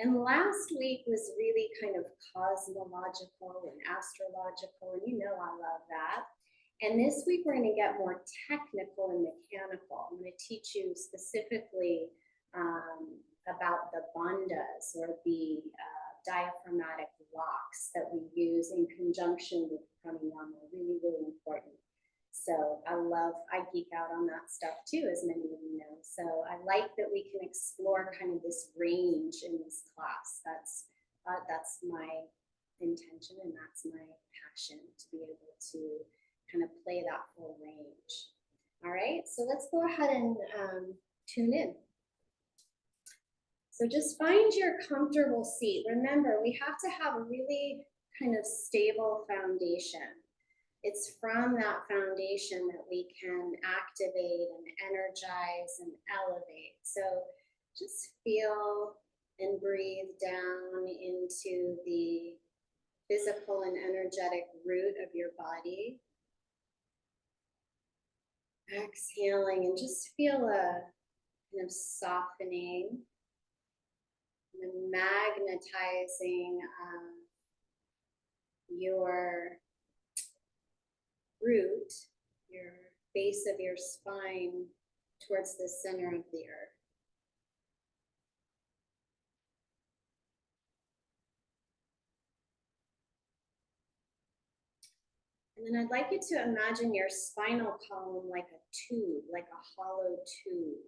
And last week was really kind of cosmological and astrological, and you know I love that. And this week we're going to get more technical and mechanical. I'm going to teach you specifically about the bandhas, or the diaphragmatic locks that we use in conjunction with pranayama. Really, really important. So I geek out on that stuff too, as many of you know. So I like that we can explore kind of this range in this class. That's my intention, and that's my passion, to be able to kind of play that full range. All right, so let's go ahead and tune in. So just find your comfortable seat. Remember, we have to have a really kind of stable foundation. It's from that foundation that we can activate and energize and elevate. So just feel and breathe down into the physical and energetic root of your body. Exhaling, and just feel a kind of softening and magnetizing your root, your base of your spine, towards the center of the earth. And then I'd like you to imagine your spinal column like a tube, like a hollow tube.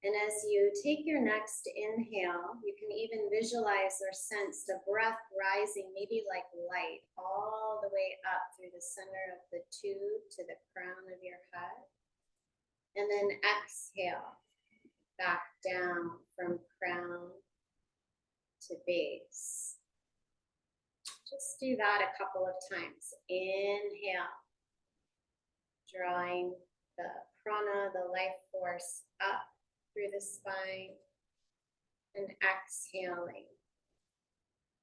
And as you take your next inhale, you can even visualize or sense the breath rising, maybe like light, all the way up through the center of the tube to the crown of your head. And then exhale back down from crown to base. Just do that a couple of times. Inhale, drawing the prana, the life force, up through the spine, and exhaling,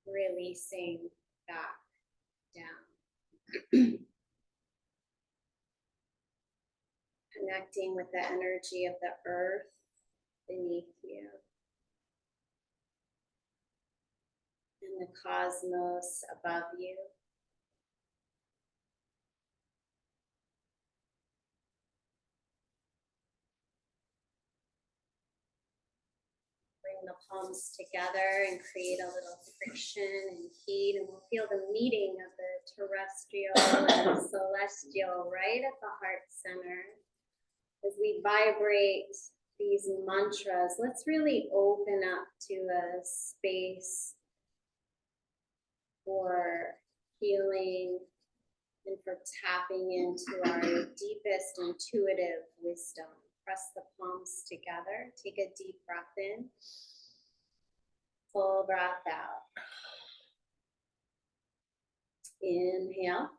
releasing back down. Connecting with the energy of the earth beneath you and the cosmos above you. Bring the palms together and create a little friction and heat, and we'll feel the meeting of the terrestrial and the celestial right at the heart center. As we vibrate these mantras, let's really open up to a space for healing and for tapping into our deepest intuitive wisdom. Press the palms together. Take a deep breath in. Full breath out. Inhale.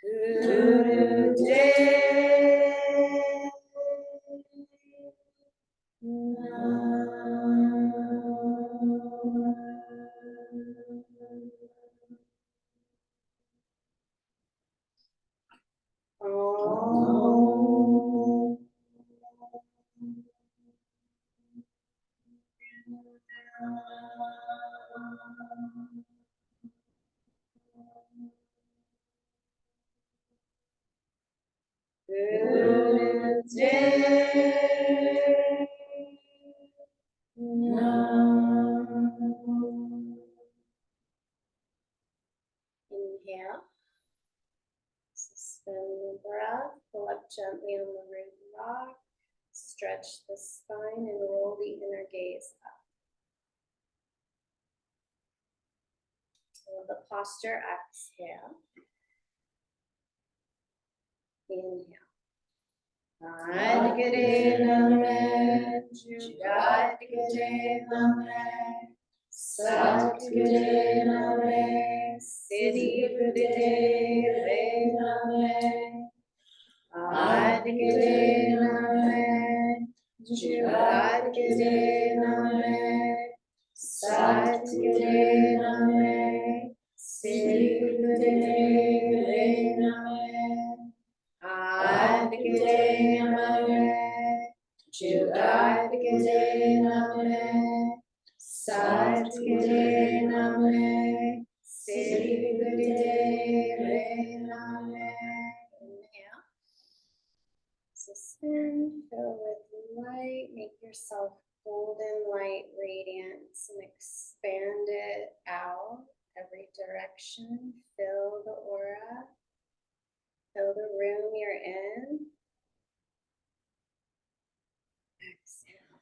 Guru Inhale. Suspend the breath. Pull up gently on the root block. Stretch the spine and roll the inner gaze up. So the posture, exhale. Inhale. Adhikare Namaha, Jugadhikare Namaha, Satgare Namaha, Siddhigare Namaha, Adhikare Namaha, Jugadhikare Namaha, Satgare Namaha, Siddhigare Namaha. Adhikare Namaha, Jugadhikare Namaha, Satgare Namaha, Siddhigare Namaha. Inhale. Suspend, fill with light, make yourself golden light radiance and expand it out every direction. Fill the aura. Fill the room you're in. Exhale.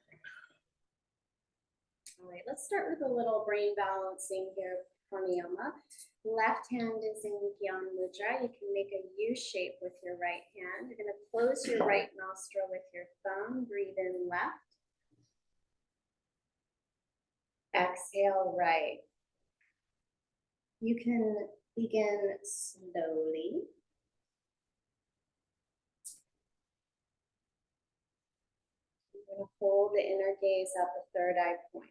All right, let's start with a little brain balancing here, pranayama. Left hand is in Gyan Mudra. You can make a U shape with your right hand. You're going to close your right nostril with your thumb. Breathe in left. Exhale right. You can begin slowly. You're going to hold the inner gaze at the third eye point.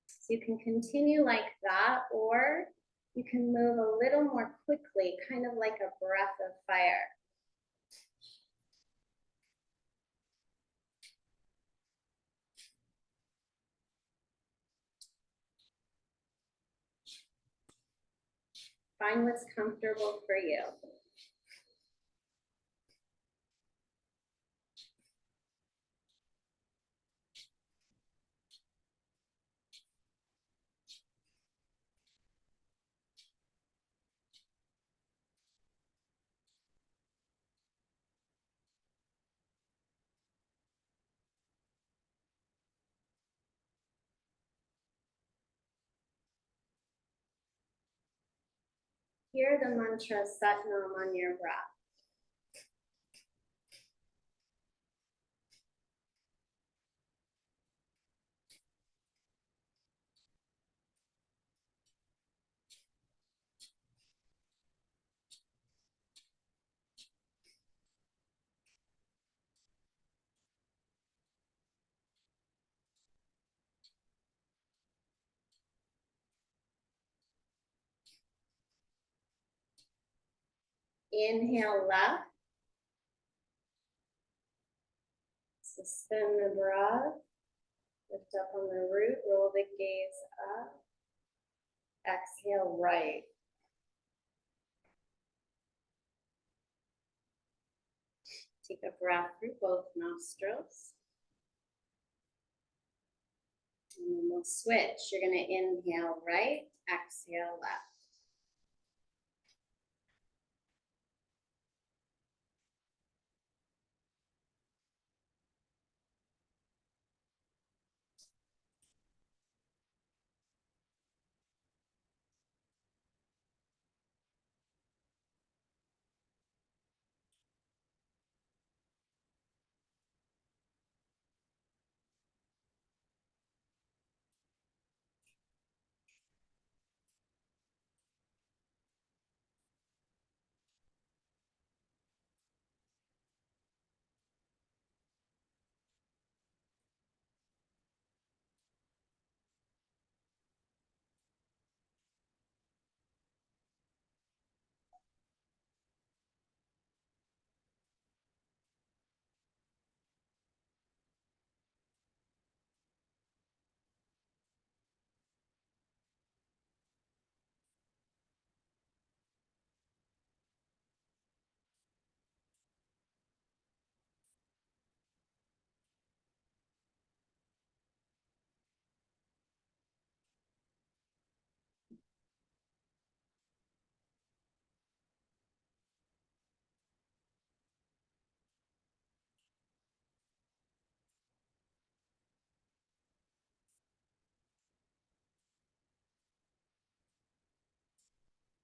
So you can continue like that, or you can move a little more quickly, kind of like a breath of fire. Find what's comfortable for you. Hear the mantra Satnam on your breath. Inhale left. Suspend the breath. Lift up on the root. Roll the gaze up. Exhale right. Take a breath through both nostrils. And then we'll switch. You're going to inhale right. Exhale left.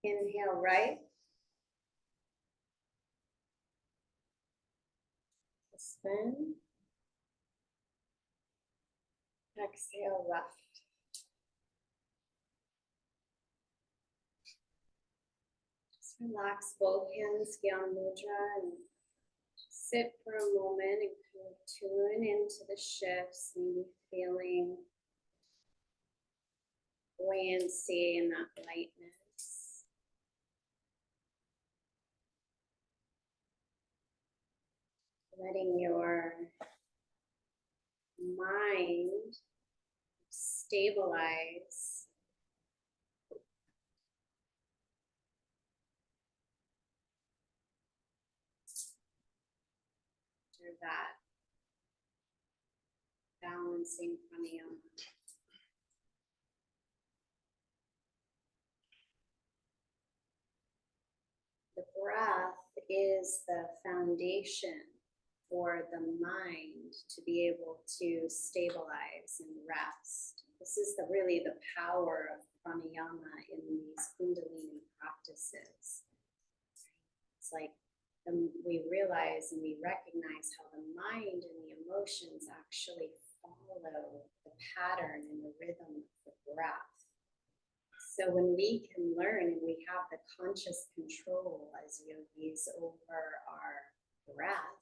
Inhale right. Spin. Exhale left. Just relax both hands, Gyan Mudra, and sit for a moment and kind of tune into the shifts, maybe feeling buoyancy and that lightness. Letting your mind stabilize through that balancing pranayama. The breath is the foundation for the mind to be able to stabilize and rest. This is really the power of pranayama in these Kundalini practices. It's like we realize and we recognize how the mind and the emotions actually follow the pattern and the rhythm of the breath. So when we can learn and we have the conscious control as yogis over our breath,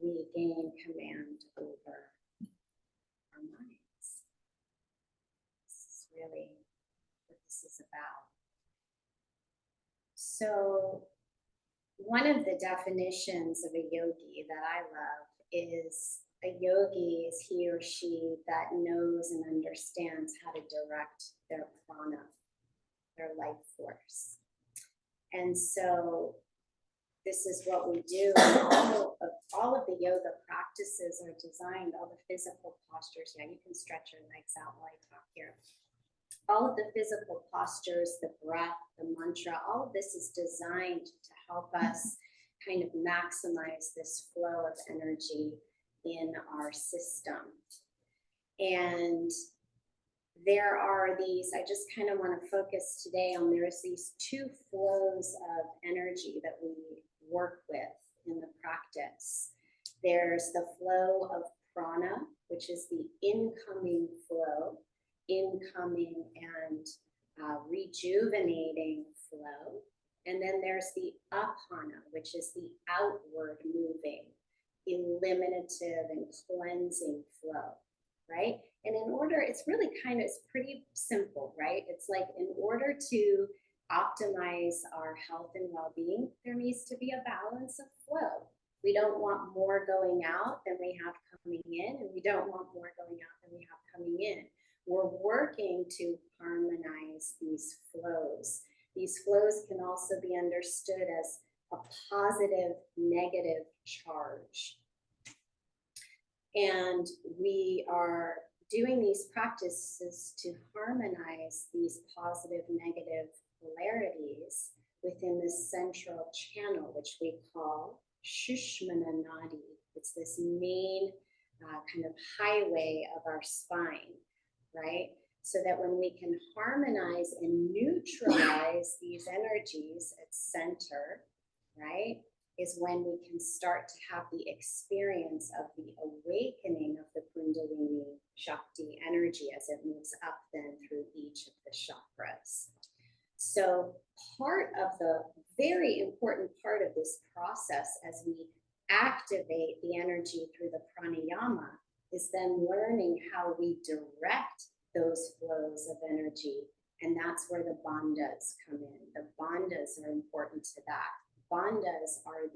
we gain command over our minds. This is really what this is about. So one of the definitions of a yogi that I love is a yogi is he or she that knows and understands how to direct their prana, their life force. And so this is what we do. All of the yoga practices are designed, all the physical postures. Yeah, you can stretch your legs out while I talk here. All of the physical postures, the breath, the mantra, all of this is designed to help us kind of maximize this flow of energy in our system. And there are these, I just kind of want to focus today on, there's these two flows of energy that we work with in the practice. There's the flow of prana, which is the incoming flow, incoming and rejuvenating flow. And then there's the apana, which is the outward moving, eliminative and cleansing flow, right? And in order, it's really it's pretty simple, right? It's like in order to optimize our health and well-being, there needs to be a balance of flow. We don't want more going out than we have coming in, and we don't want more going out than we have coming in. We're working to harmonize these flows. These flows can also be understood as a positive, negative charge. And we are doing these practices to harmonize these positive, negative polarities within this central channel, which we call Shushmana Nadi. It's this main kind of highway of our spine, right? So that when we can harmonize and neutralize these energies at center, right, is when we can start to have the experience of the awakening of the Kundalini Shakti energy as it moves up then through each of the chakras. So part of the very important part of this process as we activate the energy through the pranayama is then learning how we direct those flows of energy. And that's where the bandhas come in. The bandhas are important to that. Bandhas are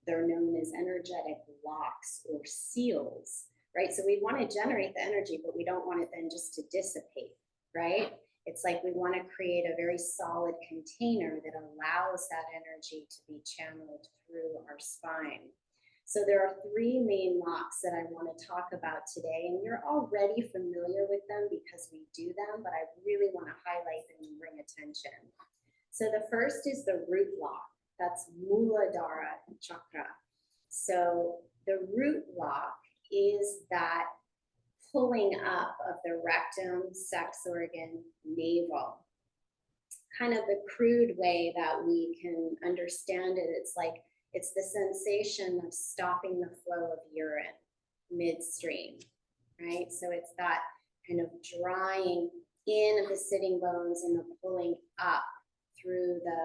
they're known as energetic locks or seals, right? So we want to generate the energy, but we don't want it then just to dissipate, right? It's like we want to create a very solid container that allows that energy to be channeled through our spine. So there are three main locks that I want to talk about today, and you're already familiar with them because we do them, but I really want to highlight them and bring attention. So the first is the root lock. That's Muladhara chakra. So the root lock is that pulling up of the rectum, sex organ, navel. kind of the crude way that we can understand it. It's like, it's the sensation of stopping the flow of urine midstream, right? So it's that kind of drawing in of the sitting bones and the pulling up through the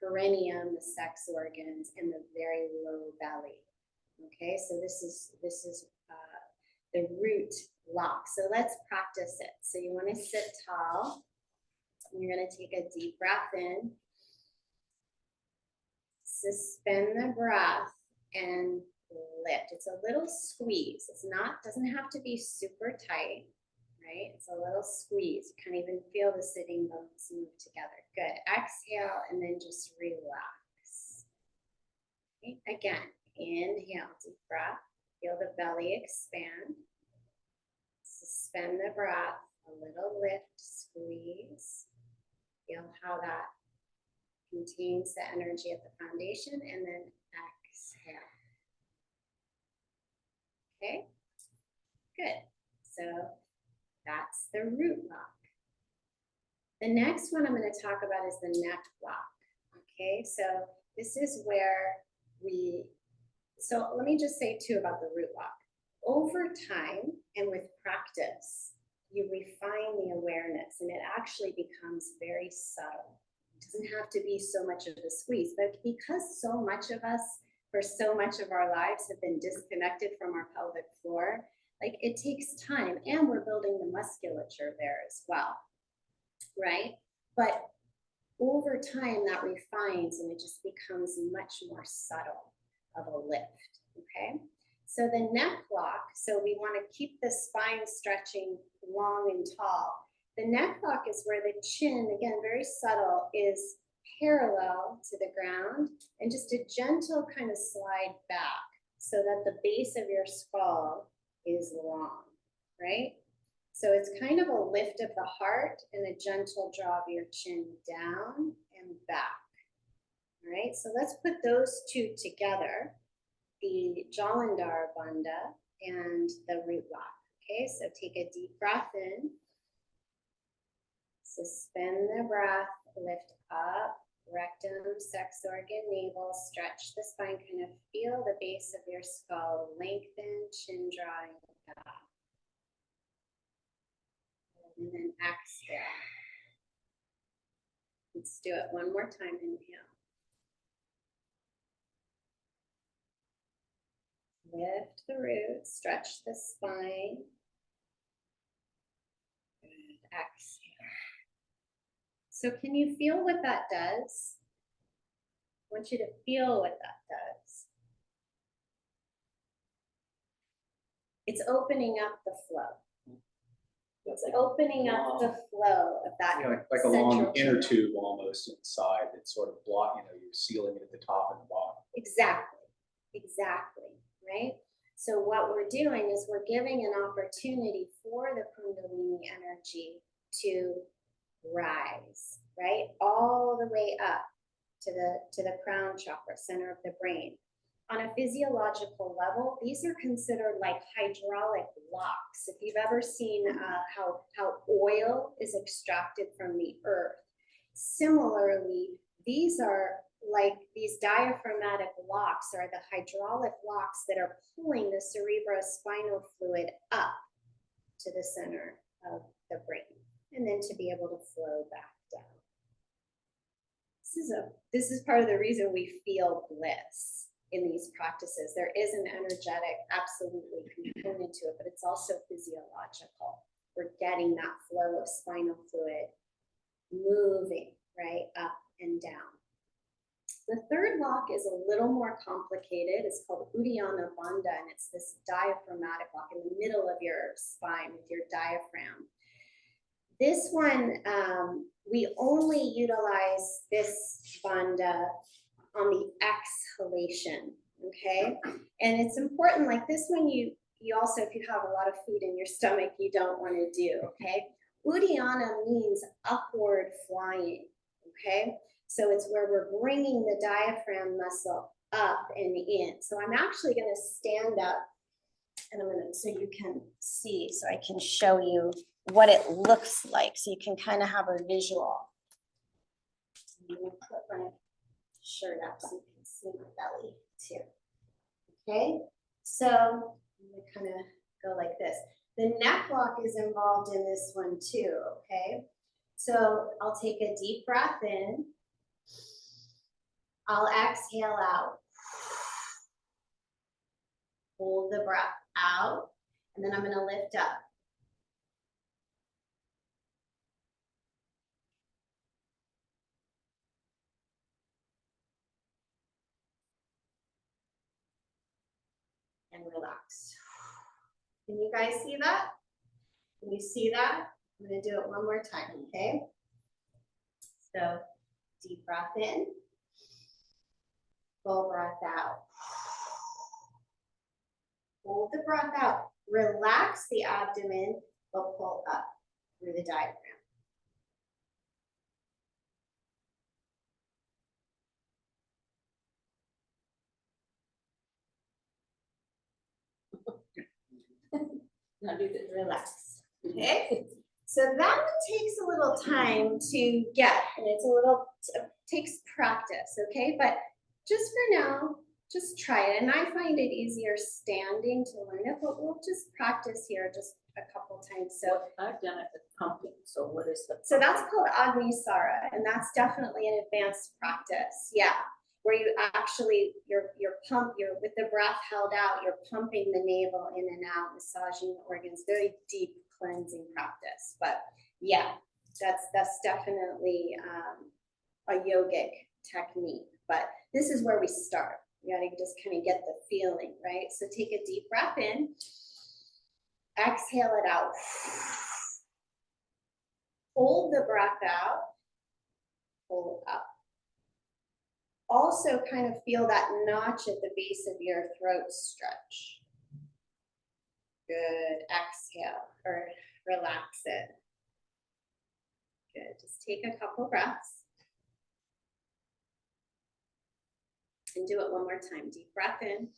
perineum, the sex organs, and the very low belly. Okay, so this is the root lock. So let's practice it. So you want to sit tall. You're going to take a deep breath in, suspend the breath, and lift. It's a little squeeze. It's not, doesn't have to be super tight, right? It's a little squeeze. You can't even feel the sitting bones move together. Good. Exhale, and then just relax. Okay. Again, inhale, deep breath. Feel the belly expand. Suspend the breath, a little lift, squeeze. Feel how that contains the energy at the foundation, and then exhale. Okay, good. So that's the root lock. The next one I'm going to talk about is the neck lock. Okay, so this is where so let me just say too about the root lock. Over time and with practice, you refine the awareness and it actually becomes very subtle. It doesn't have to be so much of a squeeze, but because so much of us for so much of our lives have been disconnected from our pelvic floor, like it takes time, and we're building the musculature there as well, right? But over time that refines and it just becomes much more subtle of a lift, okay? So the neck lock, so we want to keep the spine stretching long and tall. The neck lock is where the chin, again, very subtle, is parallel to the ground, and just a gentle kind of slide back so that the base of your skull is long, right? So it's kind of a lift of the heart and a gentle draw of your chin down and back. All right, so let's put those two together, the Jalandhar Bandha and the root lock. Okay, so take a deep breath in, suspend the breath, lift up, rectum, sex organ, navel, stretch the spine, kind of feel the base of your skull lengthen, chin drawing back. And then exhale. Let's do it one more time. Inhale. Lift the root, stretch the spine. And exhale. So can you feel what that does? I want you to feel what that does. It's opening up the flow. It's opening up the flow of that. You know, like a long inner tube almost inside that's sort of block, you're sealing it at the top and the bottom. Exactly, right? So what we're doing is we're giving an opportunity for the Kundalini energy to rise, right? All the way up to the crown chakra, center of the brain. On a physiological level, these are considered like hydraulic locks. If you've ever seen how oil is extracted from the earth, similarly, these are like these diaphragmatic locks are the hydraulic locks that are pulling the cerebrospinal fluid up to the center of the brain, and then to be able to flow back down. This is part of the reason we feel bliss in these practices. There is an energetic, absolutely component to it, but it's also physiological. We're getting that flow of spinal fluid moving right up and down. The third lock is a little more complicated. It's called Uddiyana Bandha, and it's this diaphragmatic lock in the middle of your spine with your diaphragm. This one, we only utilize this bandha on the exhalation, okay? And it's important, like this one, you also, if you have a lot of food in your stomach, you don't want to do, okay? Uddiyana means upward flying, okay? So it's where we're bringing the diaphragm muscle up and in. So I'm actually going to stand up, and I'm going to, so you can see, so I can show you what it looks like, so you can kind of have a visual. I'm gonna put my shirt up so you can see my belly too. Okay, so I'm gonna kind of go like this. The neck lock is involved in this one too, okay? So I'll take a deep breath in. I'll exhale out. Hold the breath out, and then I'm gonna lift up. And relax. Can you guys see that? Can you see that? I'm gonna do it one more time, okay? So deep breath in, full breath out. Hold the breath out. Relax the abdomen, but pull up through the diaphragm. Now do the relax. Okay? So that one takes a little time to get, and it's a little, takes practice, okay? But just for now, just try it. And I find it easier standing to learn it, but we'll just practice here just a couple times. So I've done it with pumping. So what is the? So that's called Agnisara, and that's definitely an advanced practice. Yeah, where you actually you're with the breath held out, you're pumping the navel in and out, massaging the organs. Very deep cleansing practice. But yeah, that's definitely a yogic technique. But this is where we start. You gotta just kind of get the feeling, right? So take a deep breath in, exhale it out. Hold the breath out, pull up. Also kind of feel that notch at the base of your throat stretch. Good, exhale or relax it. Good, just take a couple breaths. And do it one more time. Deep breath in,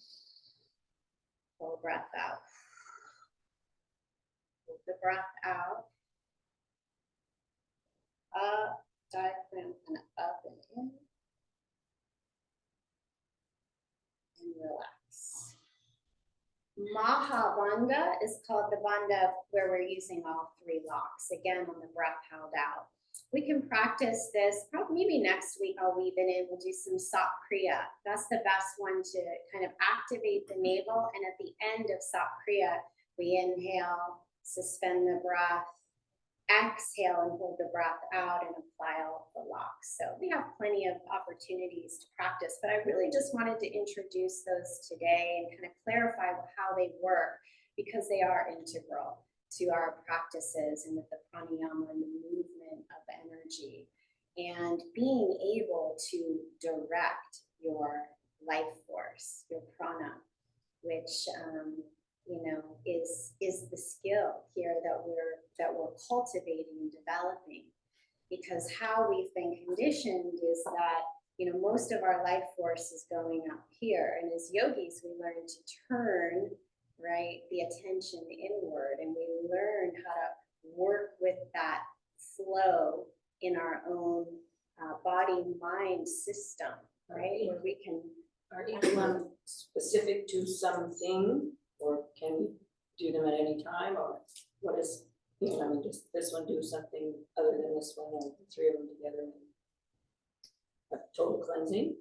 full breath out. Hold the breath out. Up, diaphragm kind of up and in. And relax. Mahabandha is called the bandha where we're using all three locks, again on the breath held out. We can practice this, probably maybe next week I'll weave it in, we'll do some Sat Kriya. That's the best one to kind of activate the navel, and at the end of Sat Kriya, we inhale, suspend the breath, exhale and hold the breath out and apply all of the locks. So we have plenty of opportunities to practice, but I really just wanted to introduce those today and kind of clarify how they work, because they are integral to our practices and with the pranayama and the movement of energy and being able to direct your life force, your prana, which is the skill here that we're cultivating and developing. Because how we've been conditioned is that most of our life force is going up here, and as yogis we learn to turn the attention inward, and we learn how to work with that flow in our own body mind system, right? Where we can. Are each one specific to something, or can you do them at any time, or what is, does this one do something other than this one, or the three of them together? A total cleansing?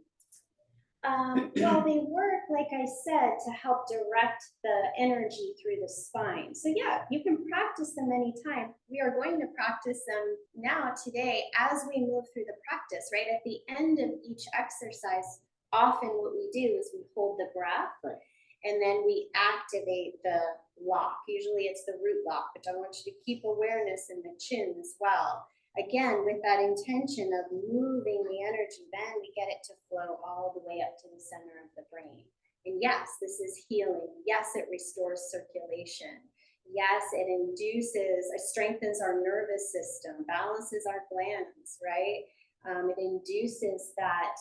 Well, they work, like I said, to help direct the energy through the spine. So yeah, you can practice them anytime. We are going to practice them now today as we move through the practice, right? At the end of each exercise, often what we do is we hold the breath, right, and then we activate the lock. Usually it's the root lock, but I want you to keep awareness in the chin as well. Again, with that intention of moving the energy, then we get it to flow all the way up to the center of the brain. And yes, this is healing. Yes, it restores circulation. Yes, it strengthens our nervous system, balances our glands, right? It induces that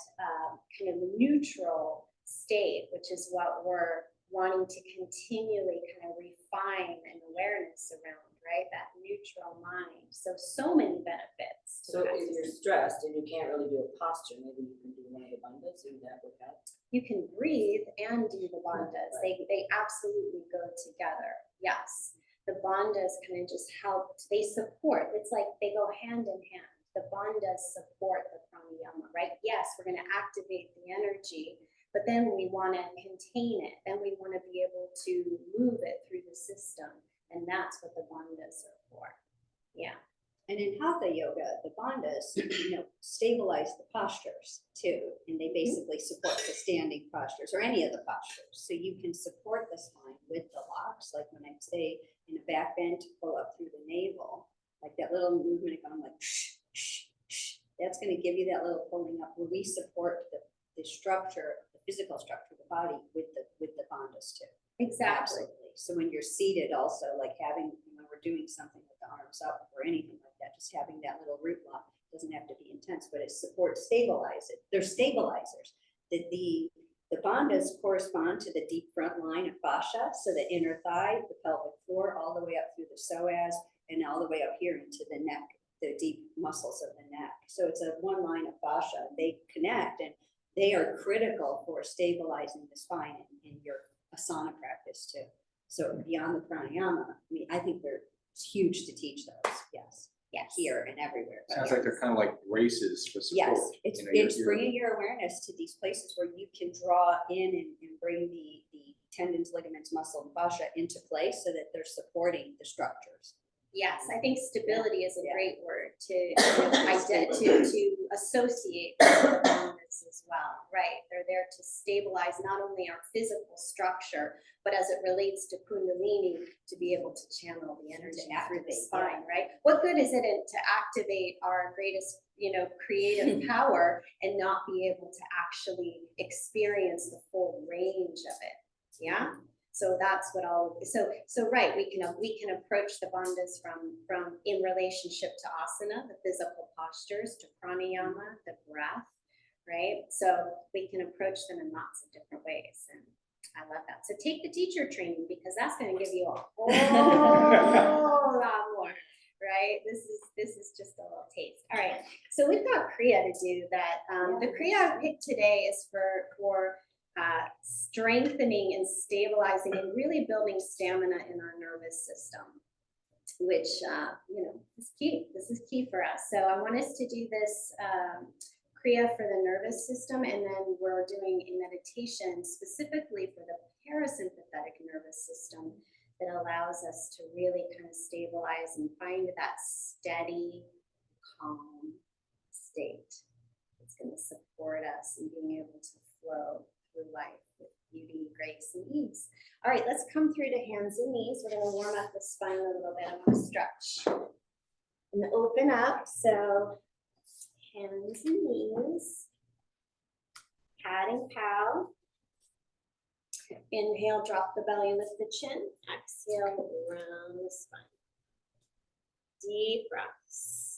kind of neutral state, which is what we're wanting to continually kind of refine an awareness around, right? That neutral mind. So many benefits. to So if practicing. you're stressed and you can't really do a posture, maybe you can do one of the bandhas, would that work out? You can breathe and do the bandhas. They absolutely go together. Yes. The bandhas kind of just help, they support. It's like they go hand in hand. The bandhas support the pranayama, right? Yes, we're going to activate the energy, but then we want to contain it. Then we want to be able to move it through the system. And that's what the bandhas are for. Yeah. And in Hatha yoga, the bandhas, stabilize the postures too. And they basically support the standing postures or any of the postures. So you can support the spine with the locks. Like when I say in a back bend to pull up through the navel, like that little movement going like, shh, shh, shh. That's going to give you that little pulling up where we support the structure, the physical structure of the body with the bandhas too. Exactly. Absolutely. So when you're seated also, like having, we're doing something with the arms up or anything like that, just having that little root lock doesn't have to be intense, but it supports, stabilize it. They're stabilizers. The bandhas correspond to the deep front line of fascia, so the inner thigh, the pelvic floor, all the way up through the psoas, and all the way up here into the neck, the deep muscles of the neck. So it's a one line of fascia. They connect, and they are critical for stabilizing the spine in your asana practice too. So beyond the pranayama, I think it's huge to teach those. Yes. Yes. Here and everywhere. Sounds like they're kind of like races for support. Yes, it's you're- bringing your awareness to these places where you can draw in and bring the tendons, ligaments, muscle, and fascia into place so that they're supporting the structures. Yes, I think stability is a Yeah. great word to associate with the bandhas as well, right? They're there to stabilize not only our physical structure, but as it relates to Kundalini, to be able to channel the energy through the activate, spine, right? What good is it to activate our greatest, creative power and not be able to actually experience the full range of it? Yeah. So that's what right, we can approach the bandhas from in relationship to asana, the physical postures, to pranayama, the breath, right? So we can approach them in lots of different ways, and I love that. So take the teacher training, because that's going to give you a whole lot more, right? This is just a little taste. All right, so we've got Kriya to do that. The Kriya I picked today is for strengthening and stabilizing and really building stamina in our nervous system, which is key. This is key for us. So I want us to do this Kriya for the nervous system, and then we're doing a meditation specifically for the parasympathetic nervous system that allows us to really kind of stabilize and find that steady, calm state. It's going to support us in being able to flow through life with beauty, grace, and ease. All right, let's come through to hands and knees. We're going to warm up the spine a little bit. I want to stretch and open up. So hands and knees, cat and cow. Inhale, drop the belly, lift the chin. Exhale, round the spine. Deep breaths.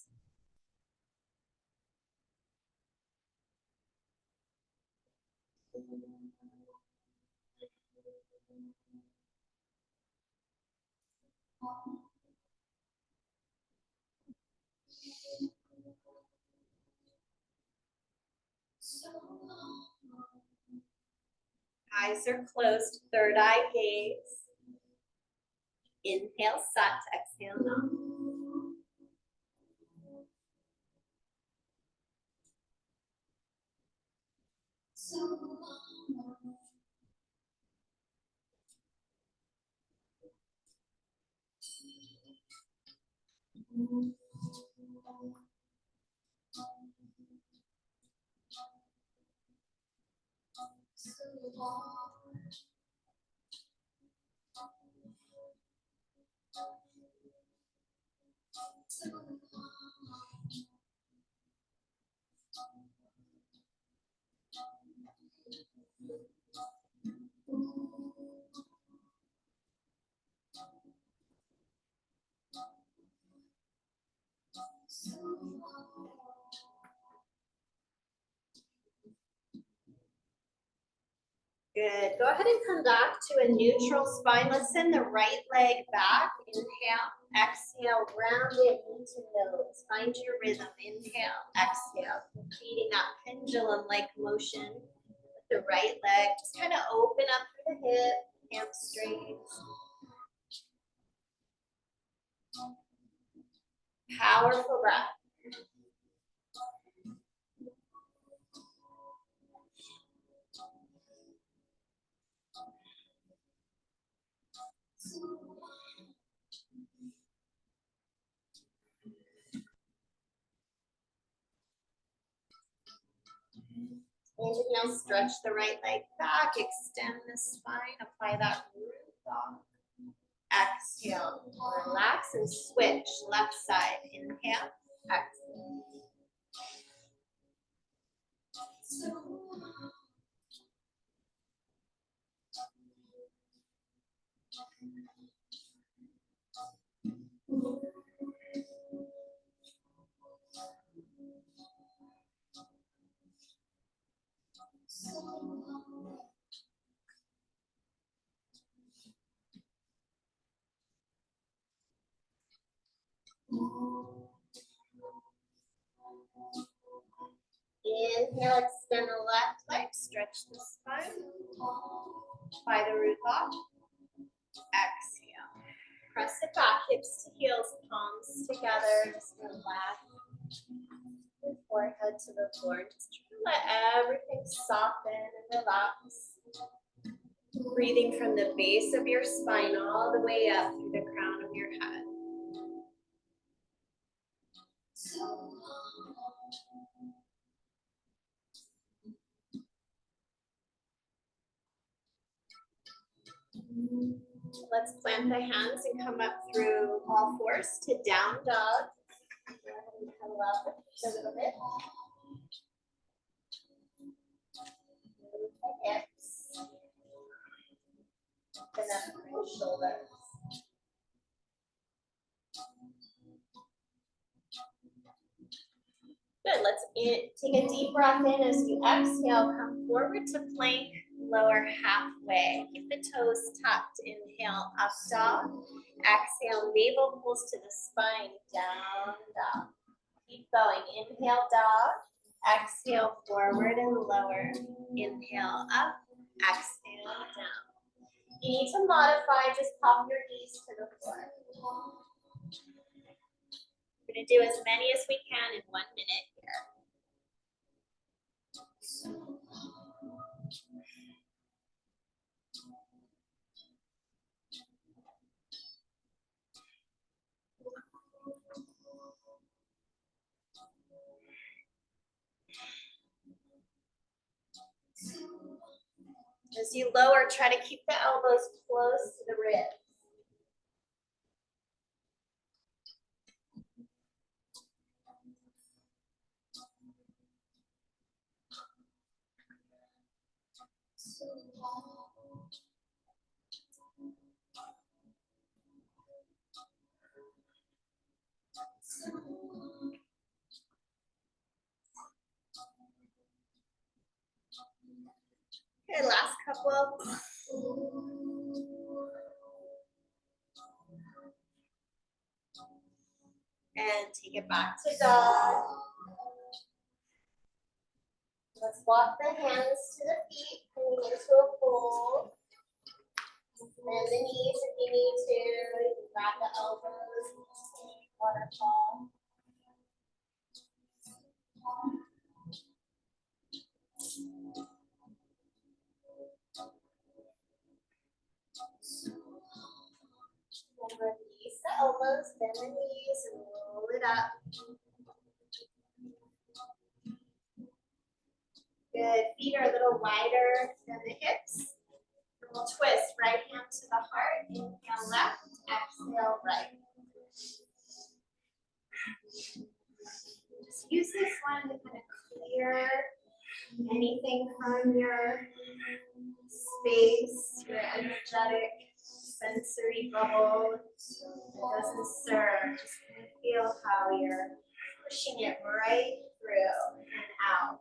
Eyes are closed, third eye gaze. Inhale, sat, exhale, nam. Good. Go ahead and come back to a neutral spine. Let's send the right leg back. Inhale, exhale, round it into nose. Find your rhythm. Inhale, exhale. Completing that pendulum-like motion with the right leg. Just kind of open up through the hip, hamstrings. Powerful breath. Inhale, stretch the right leg back, extend the spine, apply that root block. Exhale, relax and switch left side. Inhale, exhale. Inhale, extend the left leg, stretch the spine. Apply the root block. Exhale. Press it back, hips to heels, palms together. Just relax. Your forehead to the floor. Just try to let everything soften and relax. Breathing from the base of your spine all the way up through the crown of your head. Let's plant the hands and come up through all fours to down dog. Go ahead and cuddle up a little bit. Move the hips. Open up through the shoulders. Good, let's take a deep breath in as you exhale, come forward to plank, lower halfway. Keep the toes tucked, inhale, up dog. Exhale, navel pulls to the spine, down dog. Keep going, inhale, dog. Exhale, forward and lower. Inhale, up, exhale, down. You need to modify, just pop your knees to the floor. We're gonna do as many as we can in 1 minute here. As you lower, try to keep the elbows close to the ribs. Okay, last couple. And take it back to dog. Let's walk the hands to the feet, coming into a fold. Bend the knees if you need to. You can grab the elbows. Waterfall. Release the elbows, bend the knees, and roll it up. Good. Feet are a little wider than the hips. And we'll twist right hand to the heart. Inhale left, exhale right. Just use this one to kind of clear anything from your space, your energetic sensory bubble that doesn't serve. Just kind of feel how you're pushing it right through and out.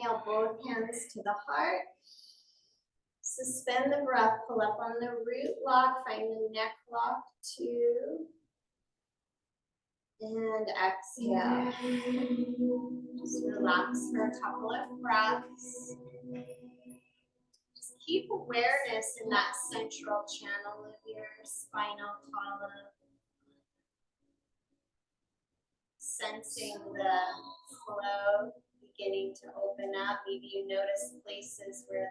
Inhale, both hands to the heart. Suspend the breath, pull up on the root lock, find the neck lock, 2. And exhale. Just relax for a couple of breaths. Just keep awareness in that central channel of your spinal column. Sensing the flow beginning to open up. Maybe you notice places where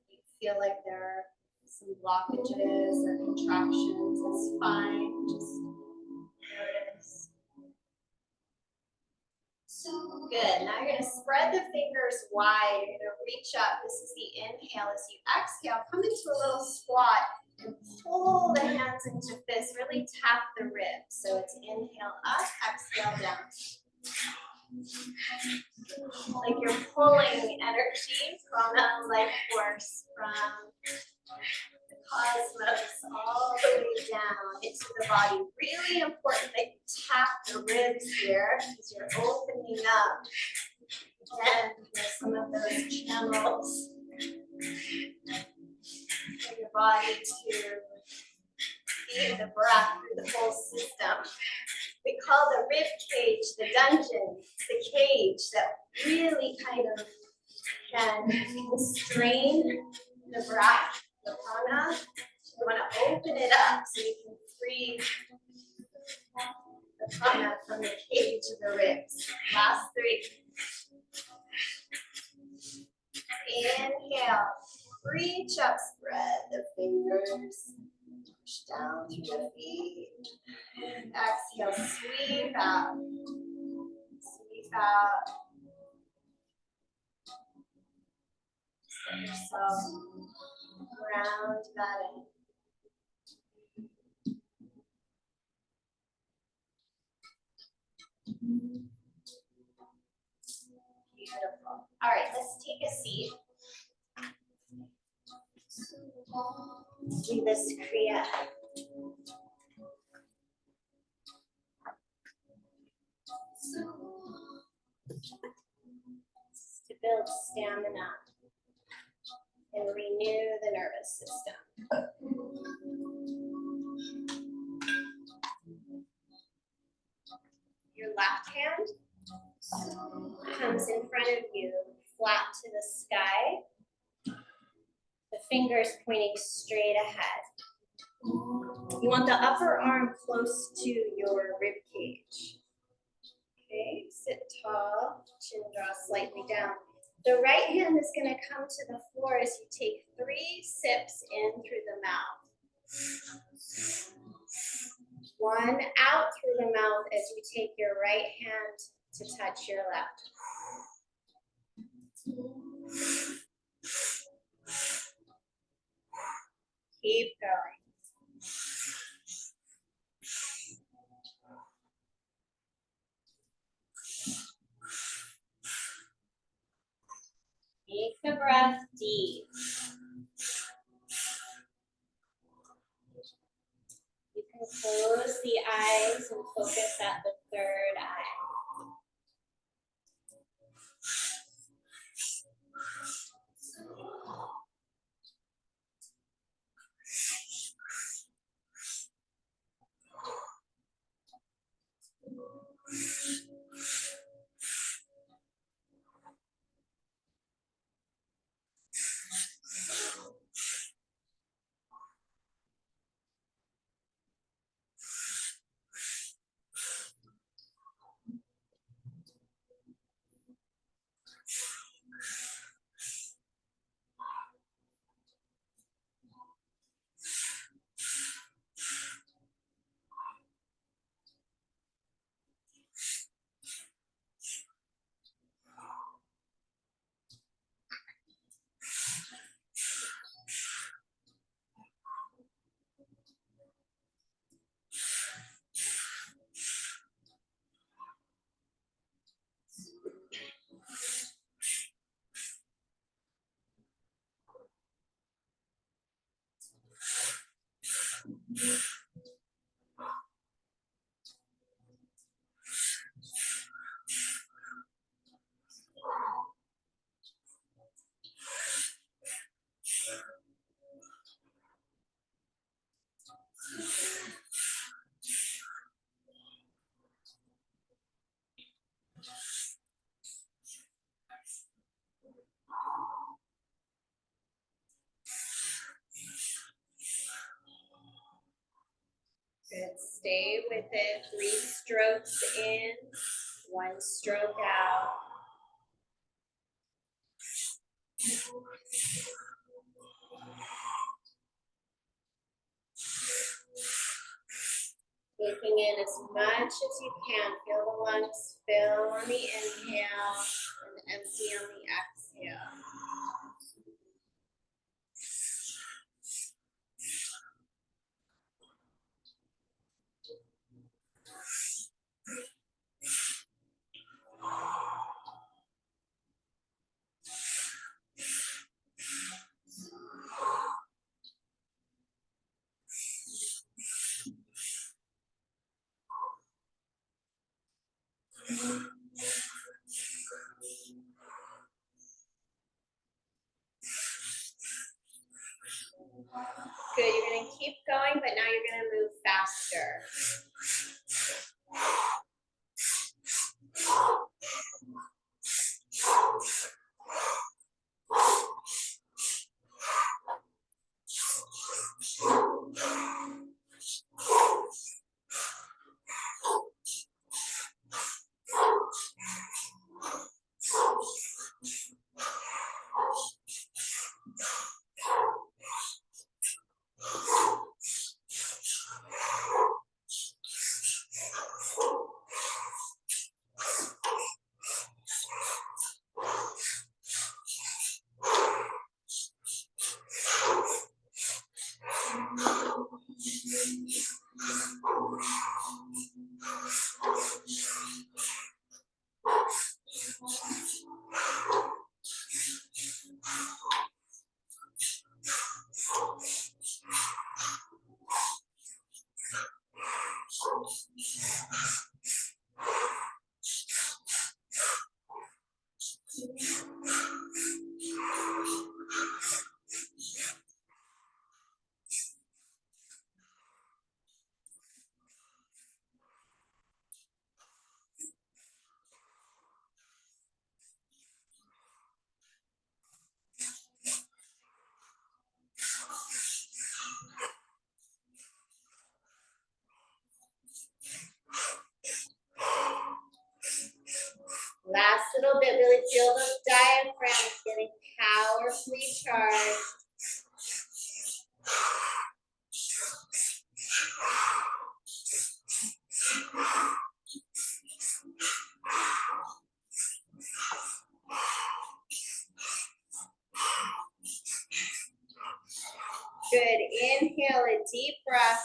you feel like there are some blockages or contractions. It's fine. Just notice. Good. Now you're going to spread the fingers wide. You're going to reach up. This is the inhale. As you exhale, come into a little squat and pull the hands into fists. Really tap the ribs. So it's inhale up, exhale down. Like you're pulling energy, prana, life force from the cosmos all the way down into the body. Really important that you tap the ribs here because you're opening up and some of those channels for your body to feed the breath through the whole system. We call the rib cage the dungeon, the cage that really kind of can constrain the breath, the prana. You want to open it up so you can free the prana from the cage of the ribs. Last 3. Inhale, reach up, spread the fingers, push down through the feet. Exhale, sweep out. Sweep out. Let yourself ground that in. Beautiful. All right, let's take a seat. Do this Kriya. To build stamina and renew the nervous system. Your left hand comes in front of you, flat to the sky. The fingers pointing straight ahead. You want the upper arm close to your rib cage. Okay, sit tall, chin draw slightly down. The right hand is going to come to the floor as you take 3 sips in through the mouth. 1 out through the mouth as you take your right hand to touch your left. Keep going. Make the breath deep. You can close the eyes and focus at the 3rd eye. Stay with it. 3 strokes in, 1 stroke out. Taking in as much as you can. Feel the lungs fill on the inhale and empty on the exhale. Good, you're gonna keep going, but now you're gonna move faster. Last little bit, really feel those diaphragms getting powerfully charged. Good, inhale a deep breath.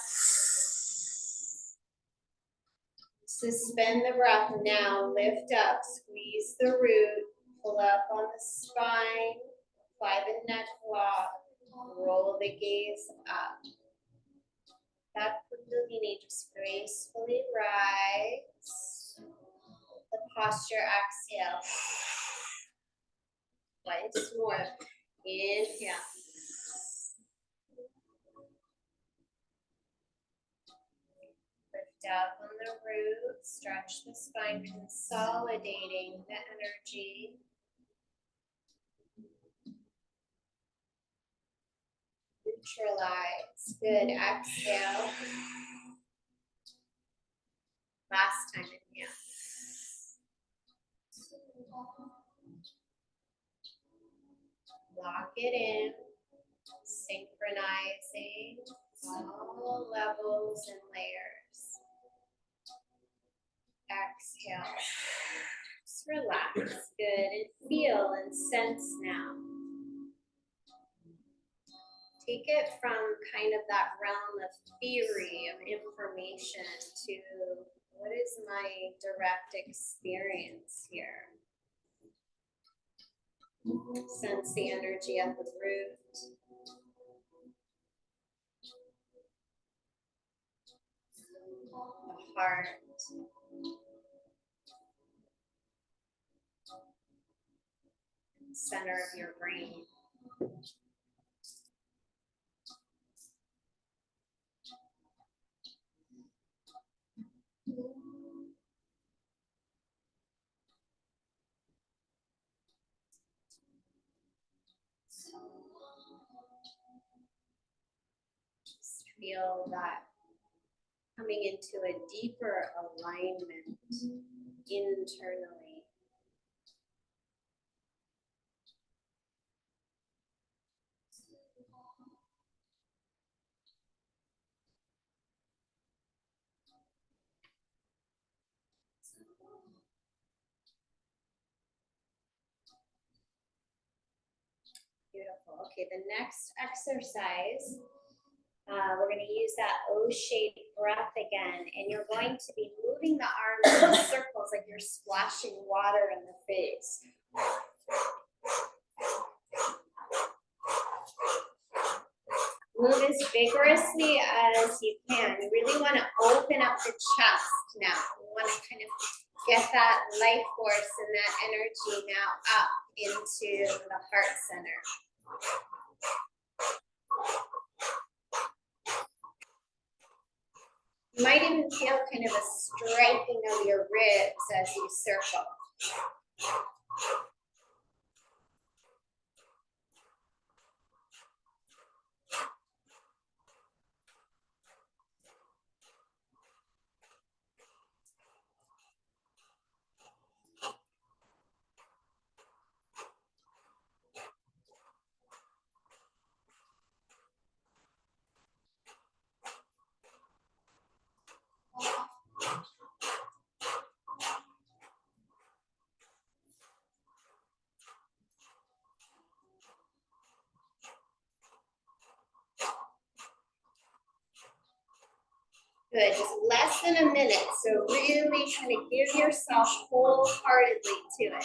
Suspend the breath now, lift up, squeeze the root, pull up on the spine, apply the neck lock, roll the gaze up. That Kundalini just gracefully rise. The posture, exhale. Once more, inhale. Lift up on the root, stretch the spine, consolidating the energy. Neutralize. Good. Exhale. Last time, inhale. Lock it in. Synchronizing all levels and layers. Exhale. Just relax. Good. And feel and sense now. Take it from kind of that realm of theory, of information, to what is my direct experience here. Sense the energy at the root. The heart. Center of your brain. Just feel that coming into a deeper alignment internally. Beautiful. Okay, the next exercise, we're going to use that O-shaped breath again, and you're going to be moving the arms in circles like you're splashing water in the face. Move as vigorously as you can. You really want to open up the chest now. You want to kind of get that life force and that energy now up into the heart center. You might even feel kind of a striking of your ribs as you circle. Good, just less than a minute. So really kind of give yourself wholeheartedly to it.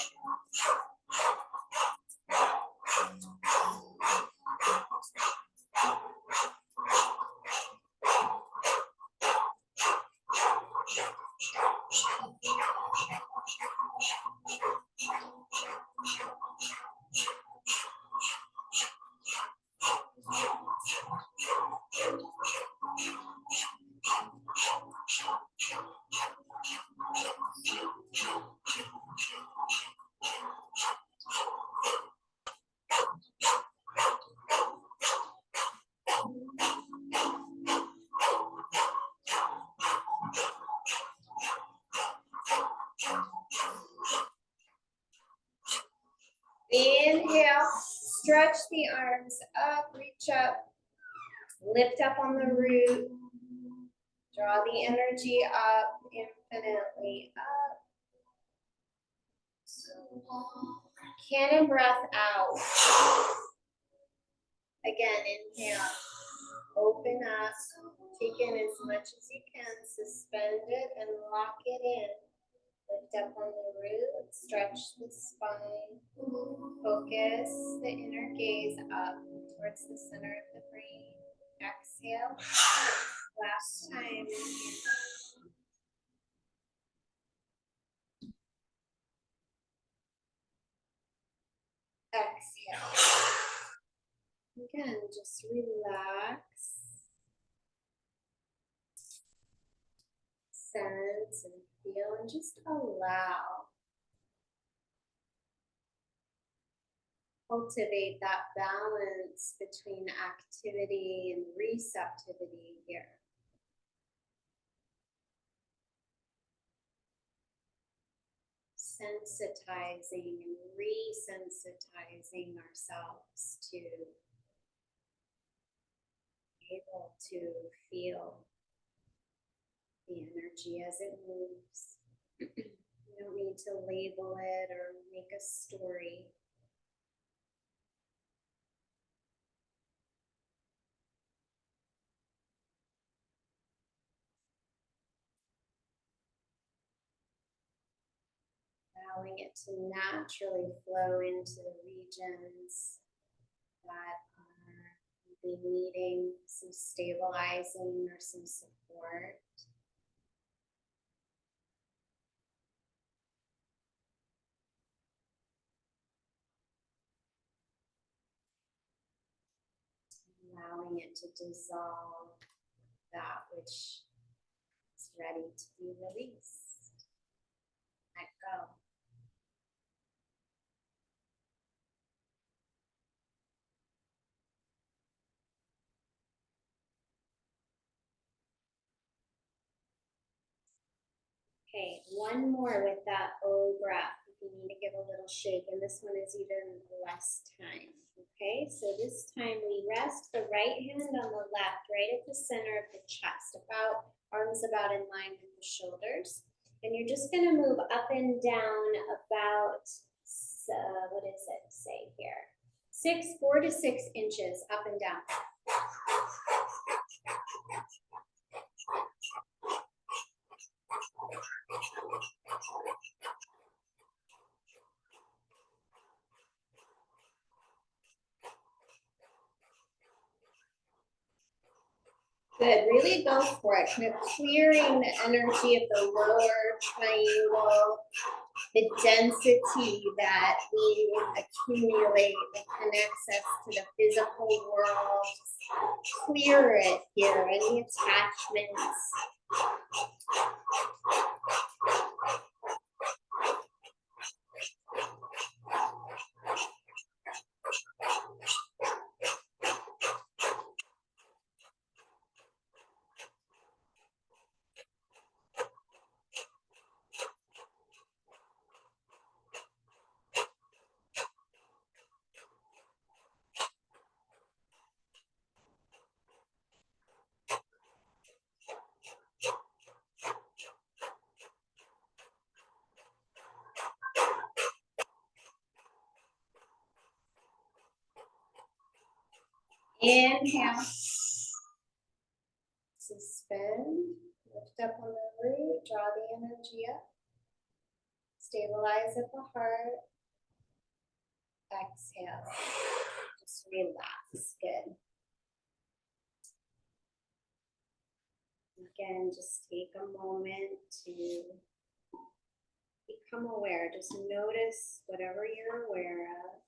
Inhale, stretch the arms up, reach up, lift up on the root, draw the energy up, infinitely up. Cannon breath out. Again, inhale, open up, take in as much as you can, suspend it and lock it in. Lift up on the root, stretch the spine, focus the inner gaze up towards the center of the brain. Exhale, last time. Exhale. Again, just relax. Sense and feel and just allow. Cultivate that balance between activity and receptivity here. Sensitizing and resensitizing ourselves to be able to feel the energy as it moves. You don't need to label it or make a story. Allowing it to naturally flow into the regions that are maybe needing some stabilizing or some support. Allowing it to dissolve that which is ready to be released. Let go. Okay, one more with that O breath. If you need to give a little shake, and this one is even less time. Okay, so this time we rest the right hand on the left, right at the center of the chest, arms about in line with the shoulders. And you're just gonna move up and down about, what does it say here? 4 to 6 inches up and down. Good, really go for it. Kind of clearing the energy of the lower triangle, the density that we accumulate that connects us to the physical world. Just clear it here, any attachments. Inhale. Suspend. Lift up on the root. Draw the energy up. Stabilize at the heart. Exhale. Just relax. Good. Again, just take a moment to become aware. Just notice whatever you're aware of.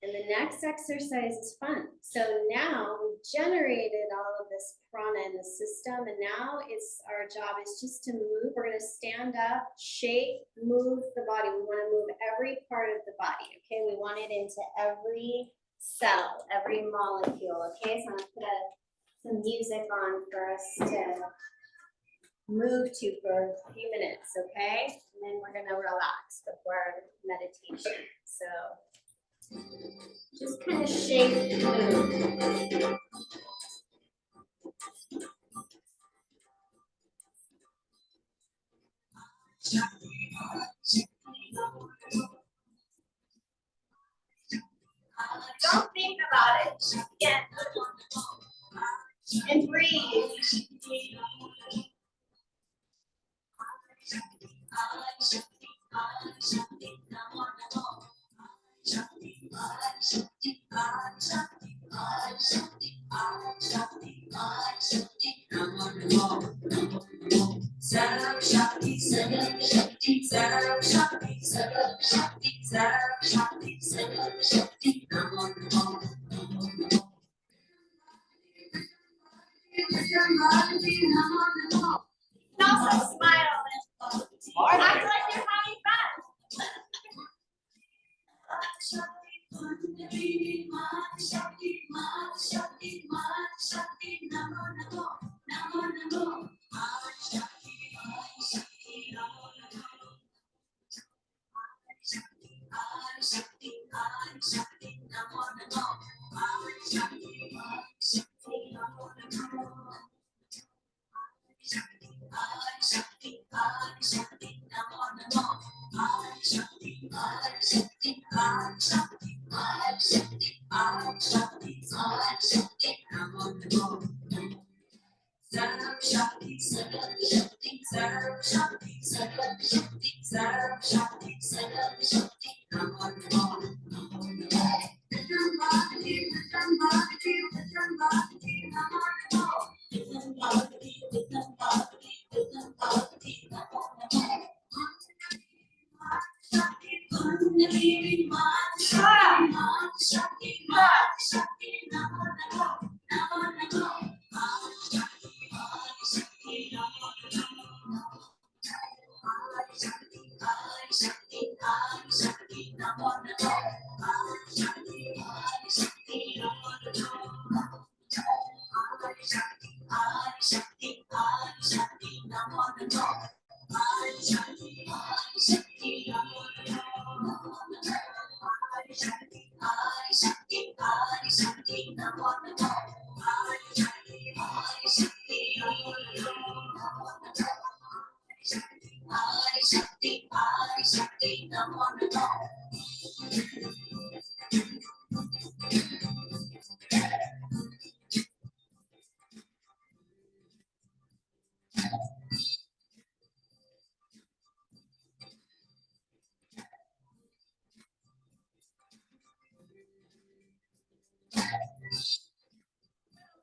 And the next exercise is fun. So now we've generated all of this prana in the system, and now our job is just to move. We're going to stand up, shake, move the body. We want to move every part of the body, okay? We want it into every cell, every molecule, okay? So I'm going to put some music on for us to move to for a few minutes, okay? And then we're going to relax before meditation. So just kind of shake and move. Don't think about it. Again. And breathe. Also smile and act like you're having fun.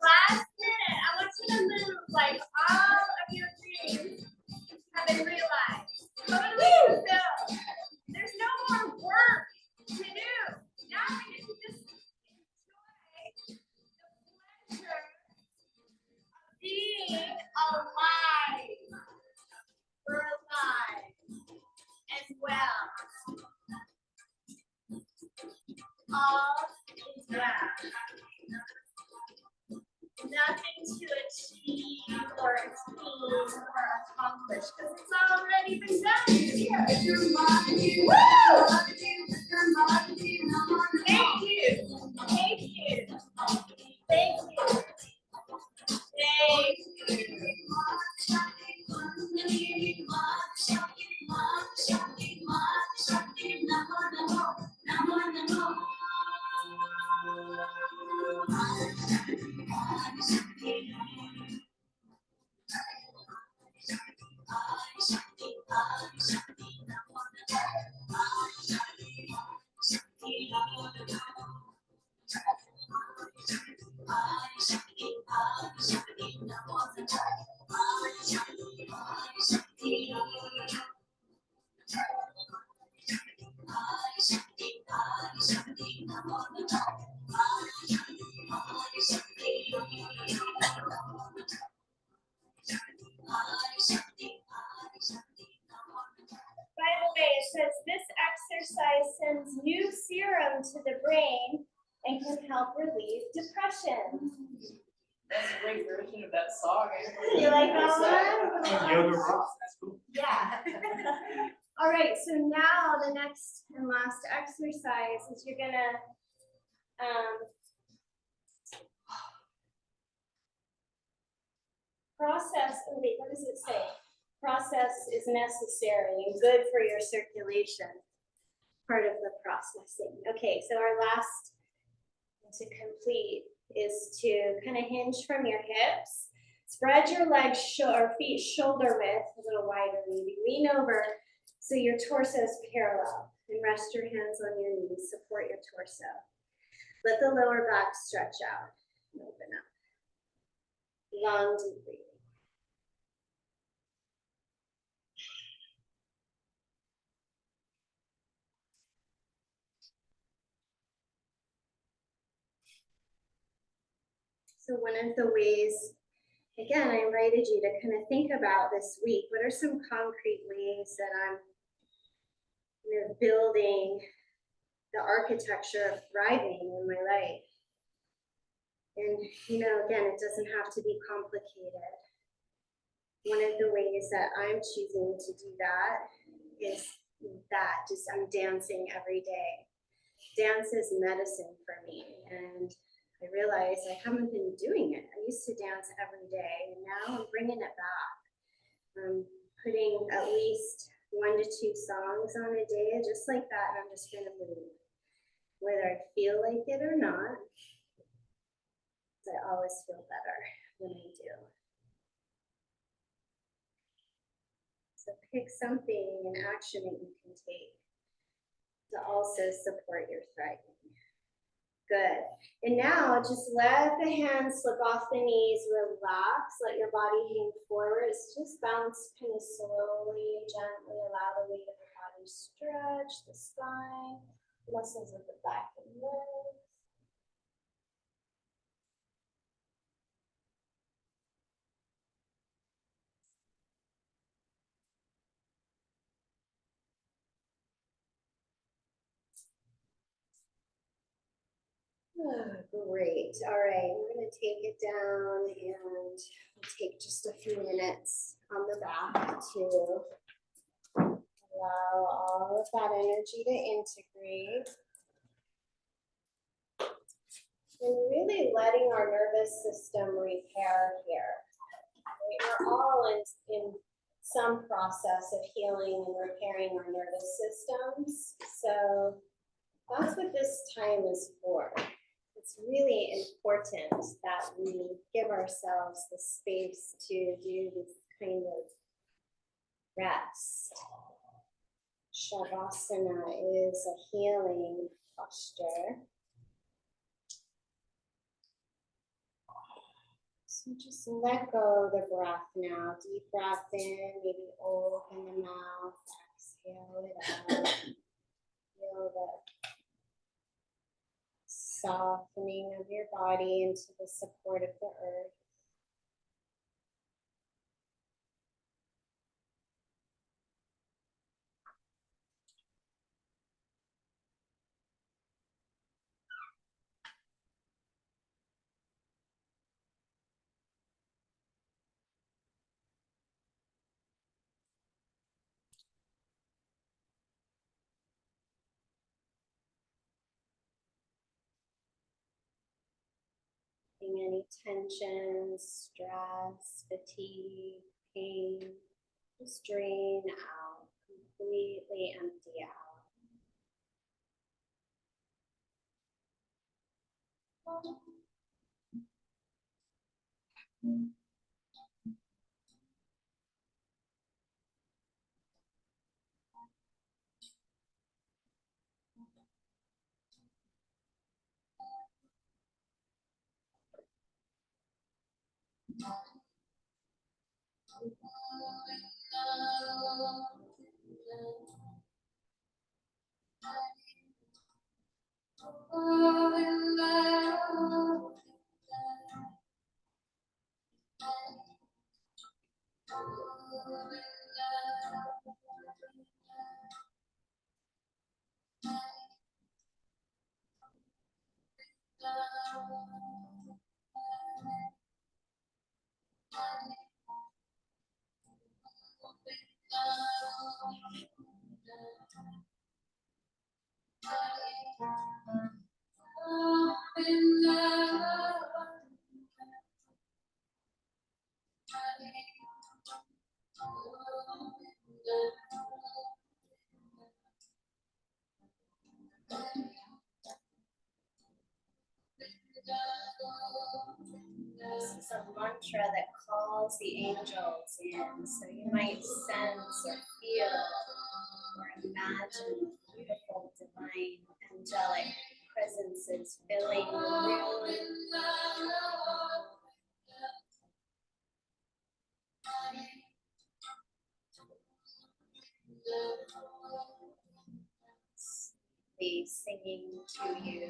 Last minute, I want you to move like all of your dreams have been realized. Totally fulfilled. There's no more work to do. Now we get to just enjoy the pleasure of being alive. We're alive as well. All is well. Nothing to achieve or attain or accomplish because it's already been done here. Woo! Thank you. Thank you. Thank you. Thank By the way, it says this exercise sends new serum to the brain and can help relieve depression. That's a great version of that song. You like that one? Yoga rocks, that's cool. Yeah. All right, so now the next and last exercise is you're gonna process, oh wait, what does it say? Process is necessary and good for your circulation. Part of the processing. Okay, so our last to complete is to kind of hinge from your hips. Spread your legs or feet shoulder width, a little wider maybe. Lean over so your torso is parallel and rest your hands on your knees. Support your torso. Let the lower back stretch out and open up. Long deep breathing. So one of the ways, again, I invited you to kind of think about this week. What are some concrete ways that I'm building the architecture of thriving in my life? And, again, it doesn't have to be complicated. One of the ways that I'm choosing to do that is that just I'm dancing every day. Dance is medicine for me. And I realized I haven't been doing it. I used to dance every day, and now I'm bringing it back. I'm putting at least 1 to 2 songs on a day, just like that, and I'm just gonna move. Whether I feel like it or not, I always feel better when I do. So pick something, an action that you can take to also support your thriving. Good. And now just let the hands slip off the knees, relax, let your body hang forward. Just bounce kind of slowly, gently, allow the weight of the body stretch the spine, muscles of the back and legs. Great. All right, we're going to take it down and we'll take just a few minutes on the back to allow all of that energy to integrate. And really letting our nervous system repair here. Right? We're all in some process of healing and repairing our nervous systems. So that's what this time is for. It's really important that we give ourselves the space to do this kind of rest. Shavasana is a healing posture. So just let go of the breath now. Deep breath in, maybe open the mouth, exhale it out. Feel the softening of your body into the support of the earth. Any tension, stress, fatigue, pain, just drain out, completely empty out. This is a mantra that calls the angels in, so you might sense or feel or imagine beautiful, divine, angelic presences filling the room. Be singing to you.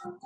Blessing